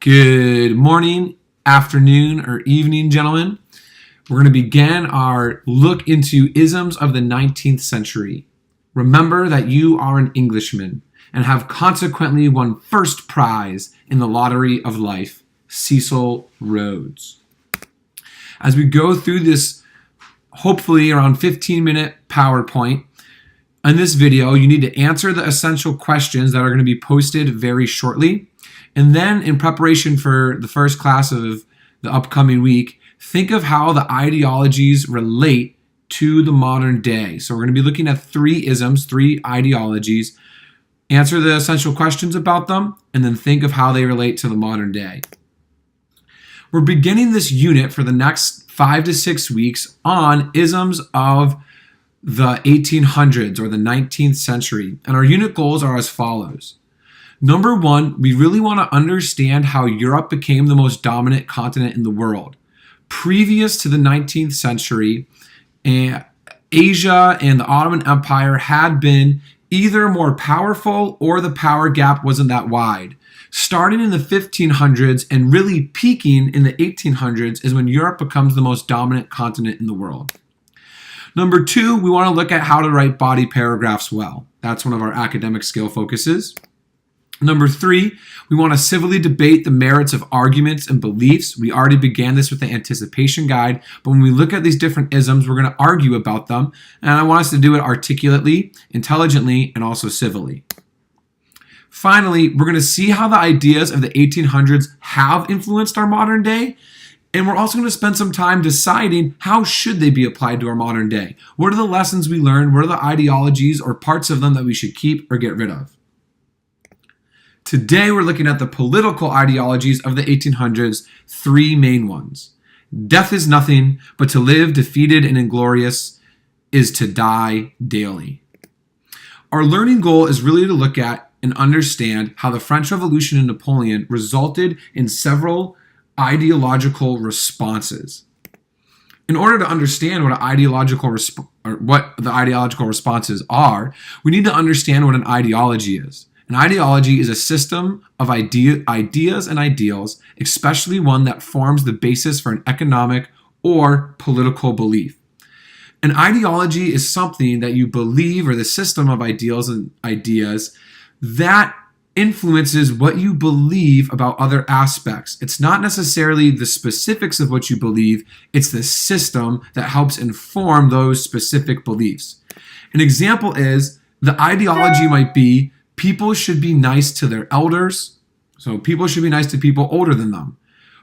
Good morning, afternoon, or evening, gentlemen. We're going to begin our look into isms of the 19th century. Remember that you are an Englishman and have consequently won first prize in the lottery of life, Cecil Rhodes. As we go through this, hopefully around 15-minute PowerPoint, in this video, you need to answer the essential questions that are going to be posted very shortly. And then in preparation for the first class of the upcoming week, think of how the ideologies relate to the modern day. So we're going to be looking at three isms, three ideologies, answer the essential questions about them, and then think of how they relate to the modern day. We're beginning this unit for the next 5 to 6 weeks on isms of the 1800s or the 19th century. And our unit goals are as follows. Number one, we really want to understand how Europe became the most dominant continent in the world. Previous to the 19th century, Asia and the Ottoman Empire had been either more powerful or the power gap wasn't that wide. Starting in the 1500s and really peaking in the 1800s is when Europe becomes the most dominant continent in the world. Number two, we want to look at how to write body paragraphs well. That's one of our academic skill focuses. Number three, we want to civilly debate the merits of arguments and beliefs. We already began this with the anticipation guide, but when we look at these different isms, we're going to argue about them, and I want us to do it articulately, intelligently, and also civilly. Finally, we're going to see how the ideas of the 1800s have influenced our modern day, and we're also going to spend some time deciding how should they be applied to our modern day. What are the lessons we learned? What are the ideologies or parts of them that we should keep or get rid of? Today, we're looking at the political ideologies of the 1800s, three main ones. Death is nothing, but to live defeated and inglorious is to die daily. Our learning goal is really to look at and understand how the French Revolution and Napoleon resulted in several ideological responses. In order to understand what the ideological responses are, we need to understand what an ideology is. An ideology is a system of ideas and ideals, especially one that forms the basis for an economic or political belief. An ideology is something that you believe, or the system of ideals and ideas that influences what you believe about other aspects. It's not necessarily the specifics of what you believe, it's the system that helps inform those specific beliefs. An example is the ideology might be people should be nice to their elders. So people should be nice to people older than them.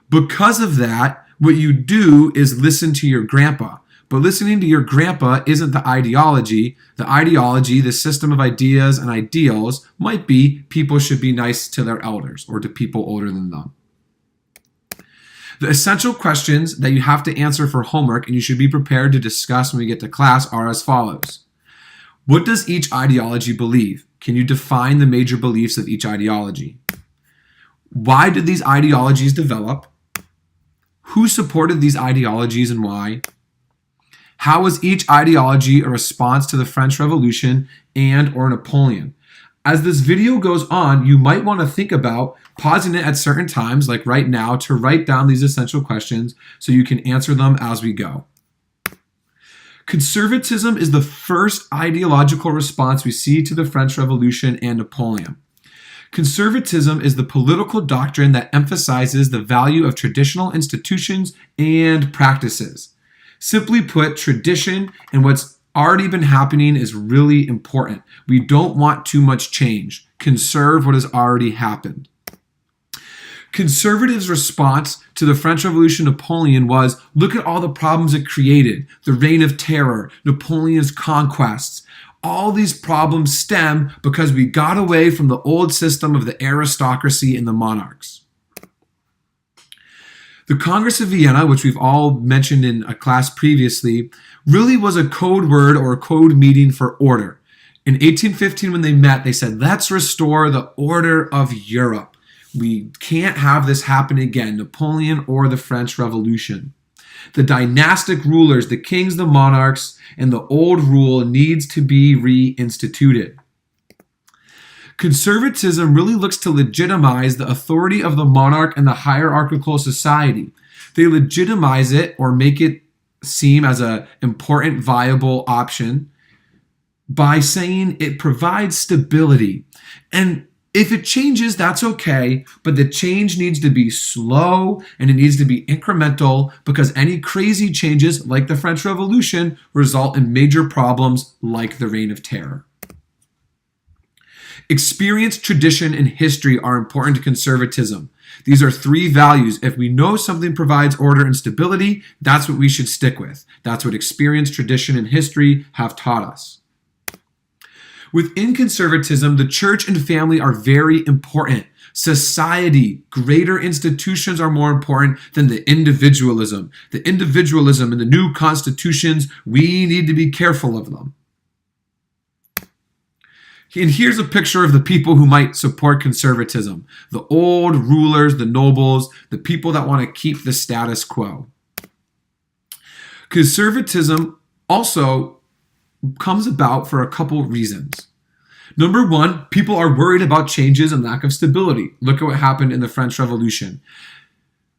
Because of that, what you do is listen to your grandpa. But listening to your grandpa isn't the ideology. The ideology, the system of ideas and ideals, might be people should be nice to their elders or to people older than them. The essential questions that you have to answer for homework and you should be prepared to discuss when we get to class are as follows. What does each ideology believe? Can you define the major beliefs of each ideology? Why did these ideologies develop? Who supported these ideologies and why? How was each ideology a response to the French Revolution and or Napoleon? As this video goes on, you might want to think about pausing it at certain times, like right now, to write down these essential questions so you can answer them as we go. Conservatism is the first ideological response we see to the French Revolution and Napoleon. Conservatism is the political doctrine that emphasizes the value of traditional institutions and practices. Simply put, tradition and what's already been happening is really important. We don't want too much change. Conserve what has already happened. Conservatives' response to the French Revolution Napoleon was, look at all the problems it created. The Reign of Terror, Napoleon's conquests. All these problems stem because we got away from the old system of the aristocracy and the monarchs. The Congress of Vienna, which we've all mentioned in a class previously, really was a code word or a code meeting for order. In 1815, when they met, they said, let's restore the order of Europe. We can't have this happen again, Napoleon or the French Revolution. The dynastic rulers, the kings, the monarchs, and the old rule needs to be reinstituted. Conservatism really looks to legitimize the authority of the monarch and the hierarchical society. They legitimize it or make it seem as an important, viable option by saying it provides stability. And if it changes, that's okay, but the change needs to be slow and it needs to be incremental, because any crazy changes, like the French Revolution, result in major problems like the Reign of Terror. Experience, tradition, and history are important to conservatism. These are three values. If we know something provides order and stability, that's what we should stick with. That's what experience, tradition, and history have taught us. Within conservatism, the church and family are very important. Society, greater institutions are more important than the individualism. The individualism in the new constitutions, we need to be careful of them. And here's a picture of the people who might support conservatism. The old rulers, the nobles, the people that want to keep the status quo. Conservatism also comes about for a couple reasons. Number one, people are worried about changes and lack of stability. Look at what happened in the French Revolution.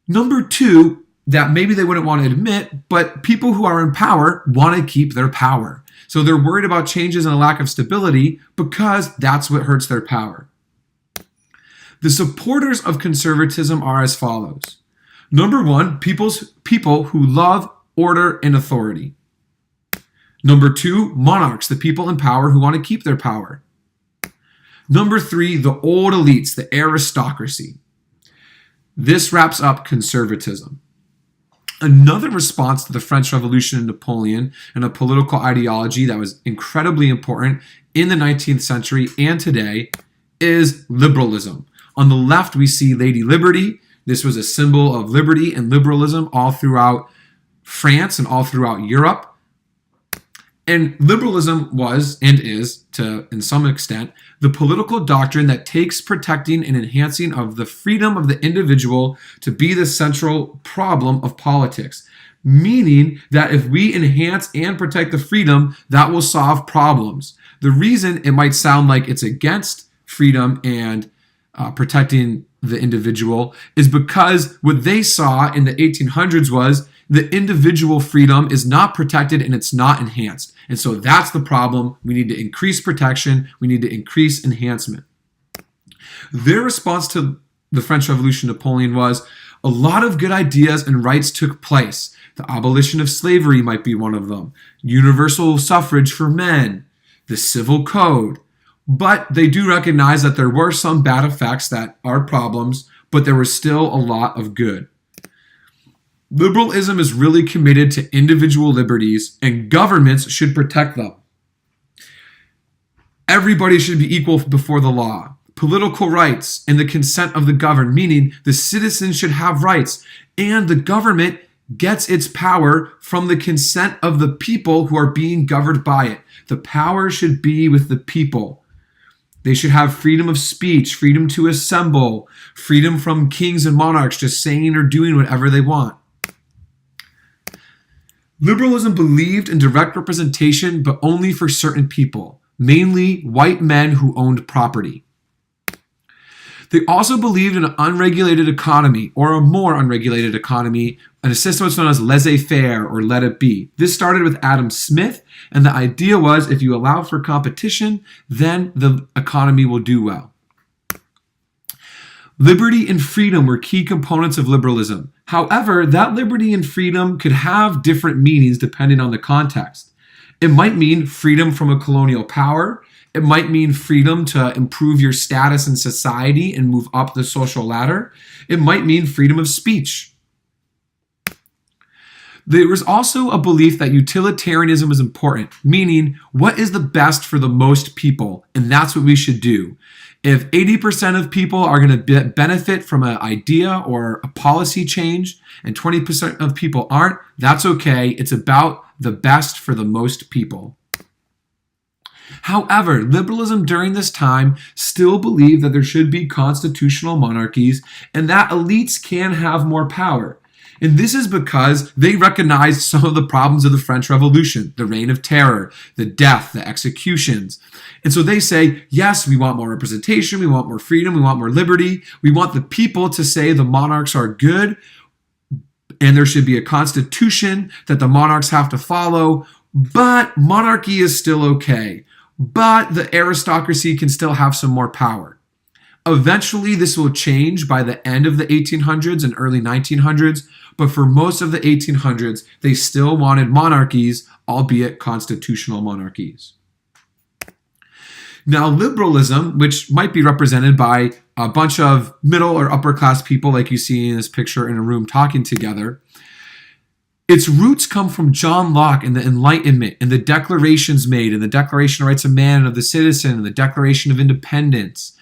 Number two, that maybe they wouldn't want to admit, but people who are in power want to keep their power. So they're worried about changes and a lack of stability because that's what hurts their power. The supporters of conservatism are as follows. Number one, people who love order and authority. Number two, monarchs, the people in power who want to keep their power. Number three, the old elites, the aristocracy. This wraps up conservatism. Another response to the French Revolution and Napoleon and a political ideology that was incredibly important in the 19th century and today is liberalism. On the left, we see Lady Liberty. This was a symbol of liberty and liberalism all throughout France and all throughout Europe. And liberalism was and is, in some extent, the political doctrine that takes protecting and enhancing of the freedom of the individual to be the central problem of politics. Meaning that if we enhance and protect the freedom, that will solve problems. The reason it might sound like it's against freedom and protecting the individual is because what they saw in the 1800s was the individual freedom is not protected and it's not enhanced. And so that's the problem. We need to increase protection. We need to increase enhancement. Their response to the French Revolution, Napoleon, was a lot of good ideas and rights took place. The abolition of slavery might be one of them. Universal suffrage for men. The civil code. But they do recognize that there were some bad effects that are problems, but there was still a lot of good. Liberalism is really committed to individual liberties, and governments should protect them. Everybody should be equal before the law. Political rights and the consent of the governed, meaning the citizens should have rights, and the government gets its power from the consent of the people who are being governed by it. The power should be with the people. They should have freedom of speech, freedom to assemble, freedom from kings and monarchs just saying or doing whatever they want. Liberalism believed in direct representation, but only for certain people, mainly white men who owned property. They also believed in an unregulated economy, or a more unregulated economy, and a system that's known as laissez-faire, or let it be. This started with Adam Smith, and the idea was if you allow for competition, then the economy will do well. Liberty and freedom were key components of liberalism. However, that liberty and freedom could have different meanings depending on the context. It might mean freedom from a colonial power. It might mean freedom to improve your status in society and move up the social ladder. It might mean freedom of speech. There was also a belief that utilitarianism was important, meaning what is the best for the most people, and that's what we should do. If 80% of people are going to benefit from an idea or a policy change, and 20% of people aren't, that's okay. It's about the best for the most people. However, liberalism during this time still believed that there should be constitutional monarchies and that elites can have more power. And this is because they recognized some of the problems of the French Revolution, the reign of terror, the death, the executions. And so they say, yes, we want more representation, we want more freedom, we want more liberty. We want the people to say the monarchs are good, and there should be a constitution that the monarchs have to follow, but monarchy is still okay. But the aristocracy can still have some more power. Eventually, this will change by the end of the 1800s and early 1900s, but for most of the 1800s, they still wanted monarchies, albeit constitutional monarchies. Now, liberalism, which might be represented by a bunch of middle or upper class people like you see in this picture in a room talking together, its roots come from John Locke and the Enlightenment and the declarations made in the Declaration of Rights of Man and of the Citizen and the Declaration of Independence.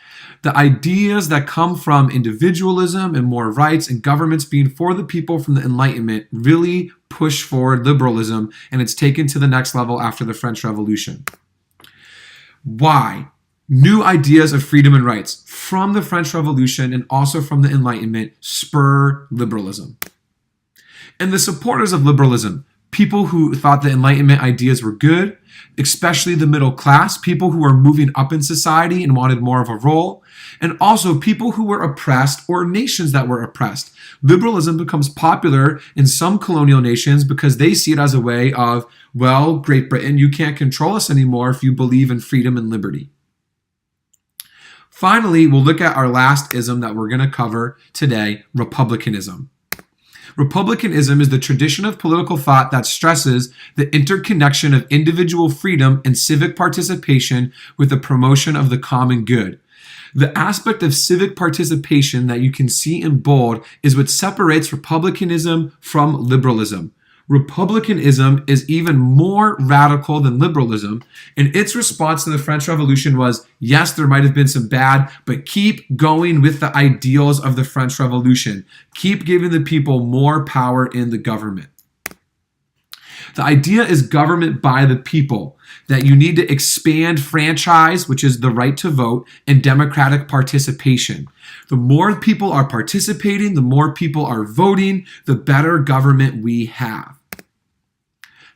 The ideas that come from individualism and more rights and governments being for the people from the Enlightenment really push forward liberalism, and it's taken to the next level after the French Revolution. Why? New ideas of freedom and rights from the French Revolution and also from the Enlightenment spur liberalism. And the supporters of liberalism, people who thought the Enlightenment ideas were good, especially the middle class, people who were moving up in society and wanted more of a role, and also people who were oppressed or nations that were oppressed. Liberalism becomes popular in some colonial nations because they see it as a way of, well, Great Britain, you can't control us anymore if you believe in freedom and liberty. Finally, we'll look at our last ism that we're going to cover today, republicanism. Republicanism is the tradition of political thought that stresses the interconnection of individual freedom and civic participation with the promotion of the common good. The aspect of civic participation that you can see in bold is what separates republicanism from liberalism. Republicanism is even more radical than liberalism, and its response to the French Revolution was, yes, there might have been some bad, but keep going with the ideals of the French Revolution. Keep giving the people more power in the government. The idea is government by the people, that you need to expand franchise, which is the right to vote, and democratic participation. The more people are participating, the more people are voting, the better government we have.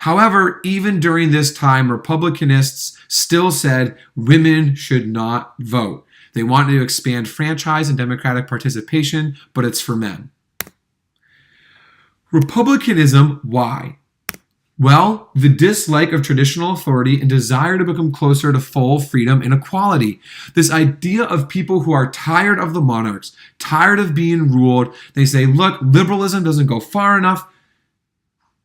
However, even during this time, Republicanists still said women should not vote. They wanted to expand franchise and democratic participation, but it's for men. Republicanism, why? Well, the dislike of traditional authority and desire to become closer to full freedom and equality. This idea of people who are tired of the monarchs, tired of being ruled. They say, look, liberalism doesn't go far enough.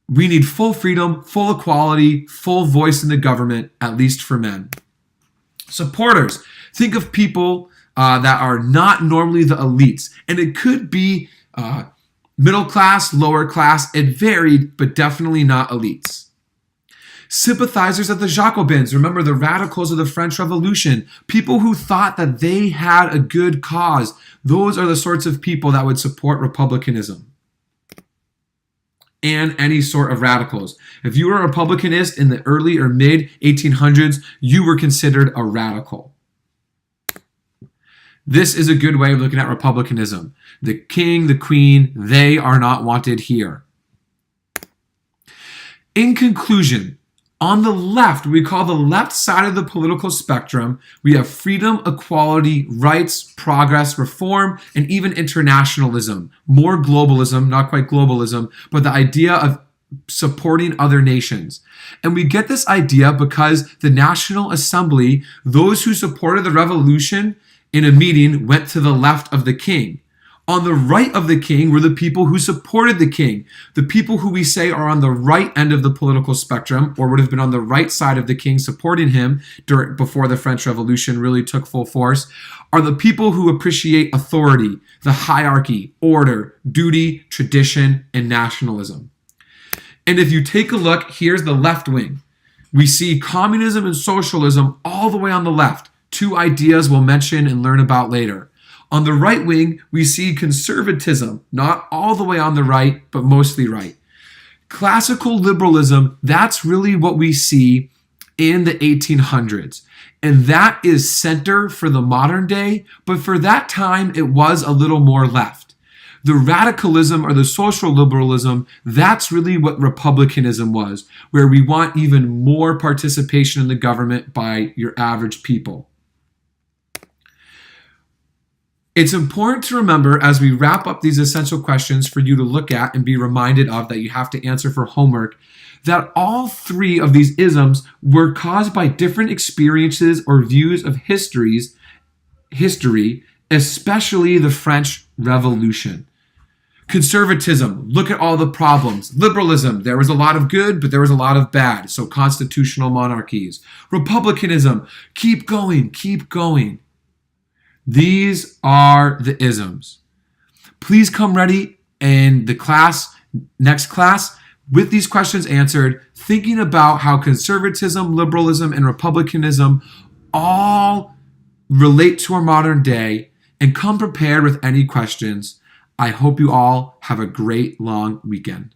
We need full freedom, full equality, full voice in the government, at least for men. Supporters, think of people that are not normally the elites. And it could be middle class, lower class. It varied, but definitely not elites. Sympathizers of the Jacobins, remember the radicals of the French Revolution, people who thought that they had a good cause. Those are the sorts of people that would support republicanism. And any sort of radicals. If you were a Republicanist in the early or mid 1800s, you were considered a radical. This is a good way of looking at republicanism. The king, the queen, they are not wanted here. In conclusion, on the left, we call the left side of the political spectrum, we have freedom, equality, rights, progress, reform, and even internationalism. More globalism, not quite globalism, but the idea of supporting other nations. And we get this idea because the National Assembly, those who supported the revolution in a meeting, went to the left of the king. On the right of the king were the people who supported the king. The people who we say are on the right end of the political spectrum, or would have been on the right side of the king supporting him before the French Revolution really took full force, are the people who appreciate authority, the hierarchy, order, duty, tradition, and nationalism. And if you take a look, here's the left wing. We see communism and socialism all the way on the left. Two ideas we'll mention and learn about later. On the right wing, we see conservatism, not all the way on the right, but mostly right. Classical liberalism, that's really what we see in the 1800s. And that is center for the modern day, but for that time, it was a little more left. The radicalism or the social liberalism, that's really what republicanism was, where we want even more participation in the government by your average people. It's important to remember as we wrap up these essential questions for you to look at and be reminded of that you have to answer for homework, that all three of these isms were caused by different experiences or views of history, especially the French Revolution. Conservatism, look at all the problems. Liberalism, there was a lot of good, but there was a lot of bad, so constitutional monarchies. Republicanism, keep going, keep going. These are the isms. Please come ready in the next class, with these questions answered, thinking about how conservatism, liberalism, and republicanism all relate to our modern day, and come prepared with any questions. I hope you all have a great long weekend.